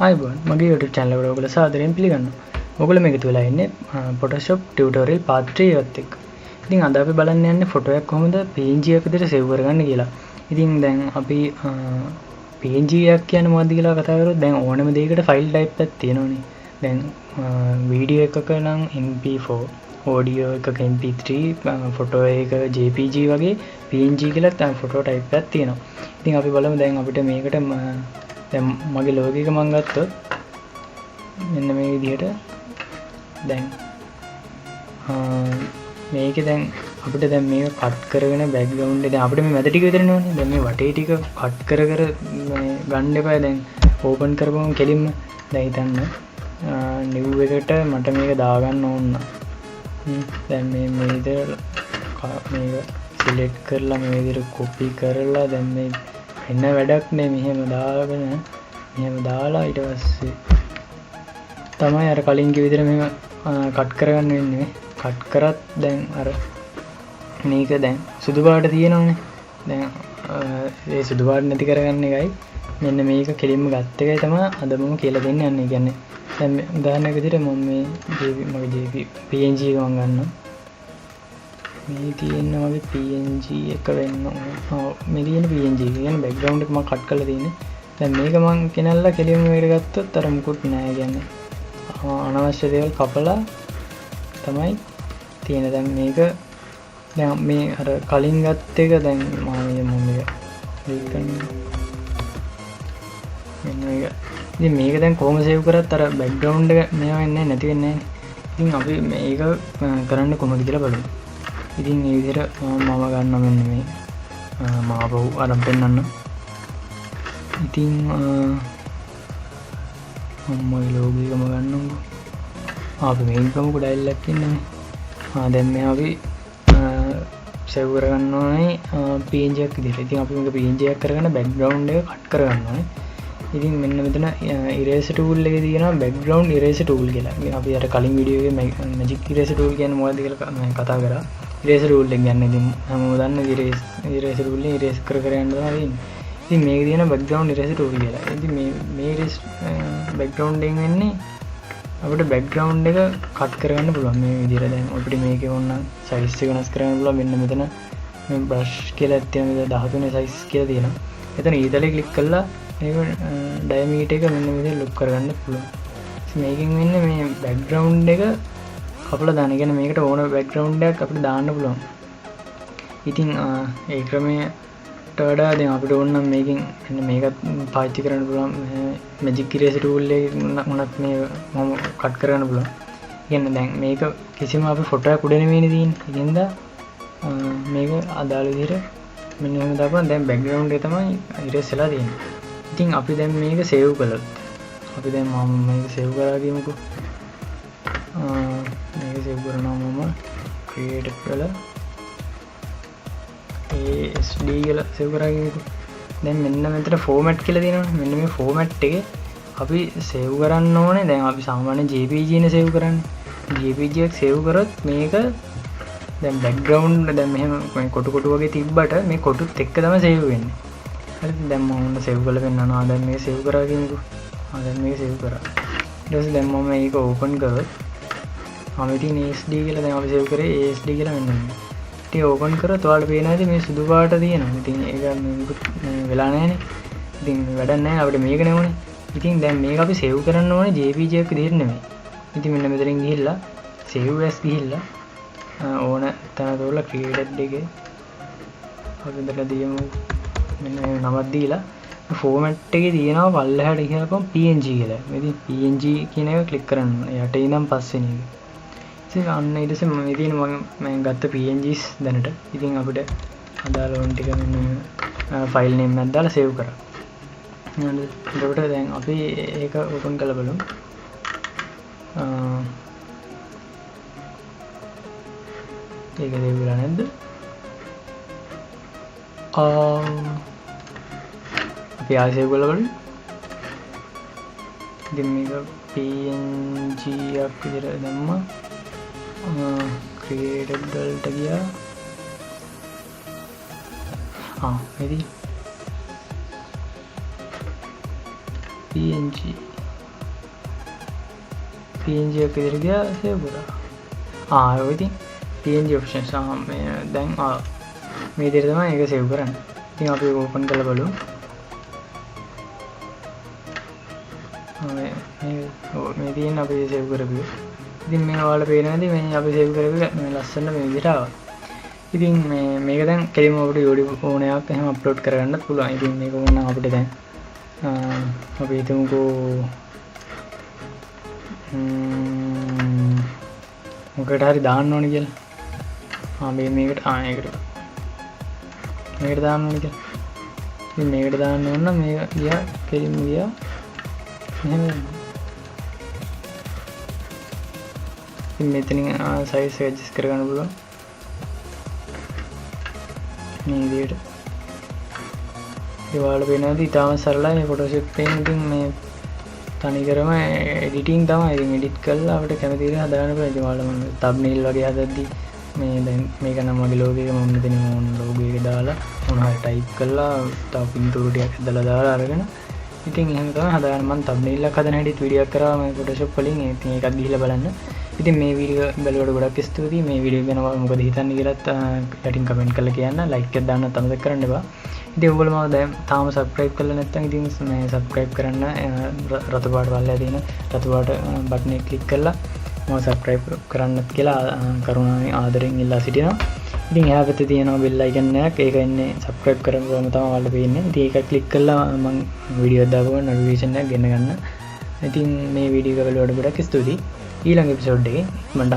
ආයිබෝන් මගේ YouTube channel එකට ඔයගොල්ලෝ සාදරයෙන් පිළිගන්නවා. ඔයගොල්ලෝ මේක තුලා ඉන්නේ Photoshop tutorial part 3 එකත් එක්ක. ඉතින් අද අපි බලන්න යන්නේ ෆොටෝ එකක් කොහොමද PNG එක විදිහට save කරගන්න කියලා. ඉතින් දැන් අපි PNG එකක් කියන්නේ මොකක්ද කියලා කතා කරොත් දැන් ඕනම දෙයකට file type එකක් තියෙනවනේ. දැන් වීඩියෝ එකක නම් MP4, audio එකක MP3, ෆොටෝ එකක JPG වගේ PNG කියලා ෆොටෝ type එකක් තියෙනවා. ඉතින් අපි බලමු දැන් අපිට මේකට දැන් මගේ ලෝගෝ එක මම ගත්තොත් මෙන්න මේ විදිහට දැන් මේකේ දැන් අපිට දැන් මේක කට් කරගෙන බෑග්ග්‍රවුන්ඩ් එක දැන් අපිට මේ මැද ටික විතරනේ ඕනේ. දැන් මේ වටේ ටික කට් කර මේ ගන්න එපා. දැන් ඕපන් කරපුවම කෙලින්ම දැන් හිතන්න නිව් එකට මට මේක දාගන්න ඕන. දැන් මේ විදිහට මේක සිලෙක්ට් කරලා මේ විදිහට කොපි කරලා දැන් මේ එන්න වැඩක් නේ මෙහෙම දාගෙන මෙහෙම දාලා ඊට පස්සේ තමයි අර කලින් කිව්ව විදිහට මෙහෙම කට් කරගන්න වෙන්නේ. කට් කරත් දැන් අර මේක දැන් සුදු පාට තියෙනවනේ. දැන් ඒ සුදු පාට නැති කරගන්න එකයි මෙන්න මේක කෙලින්ම ගත්ත එකයි තමයි අද මම කියලා දෙන්න යන්නේ. කියන්නේ දැන් උදාහරණයක් විදිහට මම මේ මගේ PNG එක මම ගන්නවා. මේ තියෙන වගේ PNG එක වෙන්න ඕනේ. මේ තියෙන PNG එක කියන්නේ බෑග්ග්‍රවුන්ඩ් එක මම කට් කරලා තියෙන්නේ. දැන් මේක මම කෙනල්ලා කෙලින්ම මේකට ගත්තොත් අර මුකුත් නෑ. කියන්නේ අනවශ්‍ය දේවල් කපලා තමයි තියෙන. දැන් මේක දැන් මේ අර කලින් ගත්ත එක දැන් මම මේක ක්ලික් කරනවා. මෙන්න මේක. ඉතින් මේක දැන් කොහොම සේව් කරත් අර බෑග්ග්‍රවුන්ඩ් එක මේවා වෙන්නේ නැති වෙන්නේ නැහැ. ඉතින් අපි මේක කරන්න කොහොමද කියලා බලමු. ඉතින් මේ විදිහට මම ගන්නවා මෙන්න මේ මම අපහු අරන් පෙන්නන්න. ඉතින් මම ලෝගෝ එකම ගන්නම්කෝ. අපි මේක ගමුකෝ ඩයල් එකක් ඉන්නනේ. දැන් මේ අපි සේව් කරගන්න ඕනේ PNG එකක් විදිහට. ඉතින් අපි මේක PNG එකක් කරගන්න බෑග්ග්‍රවුන්ඩ් එක කට් කරගන්න ඕනේ. ඉතින් මෙන්න මෙතන erase tool එකේ තියෙනවා background erase tool කියලා. ඉතින් අපි අර කලින් වීඩියෝ එකේ magic erase tool කියන්නේ මොකක්ද කියලා මම කතා කරා. erase tool එක කියන්නේ ඉතින් හැමෝම දන්න erase tool එක erase කර කර යන්න තමයි ඉන්නේ. ඉතින් මේක තියෙන background erase tool කියලා. ඉතින් මේ erase background එකෙන් වෙන්නේ අපිට background එක cut කරගන්න පුළුවන් මේ විදිහට. දැන් අපිට මේකේ ඕන size එක වෙනස් කරගන්න පුළුවන්. මෙන්න මෙතන මේ brush කියලා තියෙන 13 size කියලා තියෙනවා. එතන ඊතලේ click කරලා මේක diameter එක මෙන්න මෙතන look කරගන්න පුළුවන්. මේකෙන් වෙන්නේ මේ background එක කපලා දාන. කියන්නේ මේකට ඕන background එකක් අපිට දාන්න පුළුවන්. ඉතින් ඒ ක්‍රමයට වඩා දැන් අපිට ඕන නම් මේකෙන් මෙන්න මේකත් පාවිච්චි කරන්න පුළුවන්. magic erase tool එකෙන් උනත් මේ මම කට් කරගන්න පුළුවන්. කියන්නේ දැන් මේක කිසිම අපි ෆොටෝ එකක් උඩ නෙමෙයිනේ තියෙන්නේ. ඒකෙන්ද මේක අදාළ විදිහට මෙන්න එහෙම දාපුවා. දැන් background එක තමයි erase වෙලා තියෙන්නේ. ඉතින් අපි දැන් මේක save කළොත් අපි දැන් මම මේක save කරලා ගියමුකෝ. මේක save කරනවා මම create කරලා ASD කියලා save කරලා ගියමුකෝ. දැන් මෙන්න මෙතන format කියලා තියෙනවනේ. මෙන්න මේ format එකේ අපි save කරන්න ඕනේ. දැන් අපි සාමාන්‍ය JPG නේ save කරන්නේ. JPG එක save කරොත් මේක දැන් background දැන් මෙහෙම කොටු කොටු වගේ තිබ්බට මේ කොටුත් එක්ක තමයි save වෙන්නේ. හරිද? දැන් මම උන්න save කරලා පෙන්නනවා. දැන් මේක save කරා කියමුකෝ. දැන් මේක save කරා. ඊට පස්සේ දැන් මම මේක open කරොත් ඉතින් ASD කියලා දැන් අපි save කරේ ASD කියලා මෙන්න මේ. ඉතින් open කරොත් ඔයාලට පේනවා ඉතින් මේ සුදු පාට තියෙනවා. ඉතින් ඒක මේ වෙලා නැහැනේ. ඉතින් වැඩක් නැහැ. අපිට මේකනේ ඕනේ. ඉතින් දැන් මේක අපි save කරන්න ඕනේ JPG එකක් විදිහට නෙමෙයි. ඉතින් මෙන්න මෙතනින් ගිහිල්ලා save as ගිහිල්ලා ඕන තැන තෝරලා created එකේ අපි දෙලා දියමු. මෙන්න නමක් දීලා format එකේ තියෙනවා පල්ලෙහාට ගිහලා PNG කියලා. ඉතින් PNG කියන එක click කරන්න ඕනේ. යට ඉඳන් පස්වෙනි එක. ඉතින් අන්න ඊට පස්සේ මේ තියෙන මම ගත්ත PNGs දැනට. ඉතින් අපිට අදාළ ඕන ටික මෙන්න file name එකක් දාලා save කරා. නේද? එතකොට දැන් අපි ඒක open කරලා බලමු. ඒක දෙවිලා නැද්ද? අපි ආයෙ save කරලා බලමු. ඉතින් මේක PNG එකක් විදිහට දැම්මා. created වලට ගියා. එදී PNG PNG එකක් විදිහට ගියා save කරා. ඔය ඉතින් PNG options මේ දැන් මේ විදිහට තමයි ඒක save කරන්නේ. ඉතින් අපි ඒක open කරලා බලමු. මේ තියෙන අපි save කරපු. ඉතින් මේ ඔයාලට පේනවාද මේ අපි save කරපු මේ ලස්සන මේ විදිහට ආවා. ඉතින් මේක දැන් කෙලිම අපිට YouTube ඕනෑවක් එහෙම අප්ලෝඩ් කරගන්නත් පුළුවන්. ඉතින් මේක ඕන අපිට දැන් අපි හිතමුකෝ මොකට හරි දාන්න ඕනේ කියලා. මේකට මේකට දාන්න ඕනේ කියලා. ඉතින් මේකට දාන්න ඕන නම් මේක ගියා කෙලිම ගියා. එහෙම ඉතින් මෙතනින් size එක adjust කරගන්න පුළුවන්. මේ විදිහට ඒ වල වෙනවාද ඉතාලම සරලයි මේ Photoshop එකෙන්. ඉතින් මේ තනිකරම editing තමයි. ඉතින් edit කරලා අපිට කැමති විදිහට හදාගන්න පුළුවන්. ඉතින් ඔයාලා මම thumbnail වගේ හදද්දි මේ දැන් මේක නම් මගේ logo එක මම මෙතන logo එක දාලා මොන හරි type කරලා තව පින්තූර ටිකක් හදලා දාලා අරගෙන ඉතින් එහෙම තමයි හදාගන්න. මම thumbnail එකක් හදන හැටිත් වීඩියෝ එකක් කරා මේ Photoshop වලින්. ඉතින් ඒකත් ගිහිල්ලා බලන්න. ඉතින් මේ වීඩියෝ බලවට ගොඩක් ස්තුතියි. මේ වීඩියෝ ගැන මොකද හිතන්නේ කියලාත් යටින් කමෙන්ට් කරලා කියන්න. ලයික් එකක් දාන්නත් අමතක කරන්න එපා. ඉතින් ඔයගොල්ලෝ මම දැන් තාම subscribe කරලා නැත්නම් ඉතින් මේ subscribe කරන්න රතු පාට වල්ලා තියෙන රතු පාට බටන් එක ක්ලික් කරලා මම subscribe කරන්නත් කියලා කරුණාවෙන් ආදරෙන් ඉල්ලා සිටිනවා. ඉතින් එහා පැත්තේ තියෙනවා bell icon එකක්. ඒක එන්නේ subscribe කරනකොටම තමයි ඔයාලට පේන්නේ. ඉතින් ඒක ක්ලික් කරලා මම වීඩියෝ දාපුවම notification එකක් ගෙන ගන්න. ඉතින් මේ වීඩියෝ එක බලවට ගොඩක් ස්තුතියි. ඊළඟ එපිසෝඩ් එකේ මම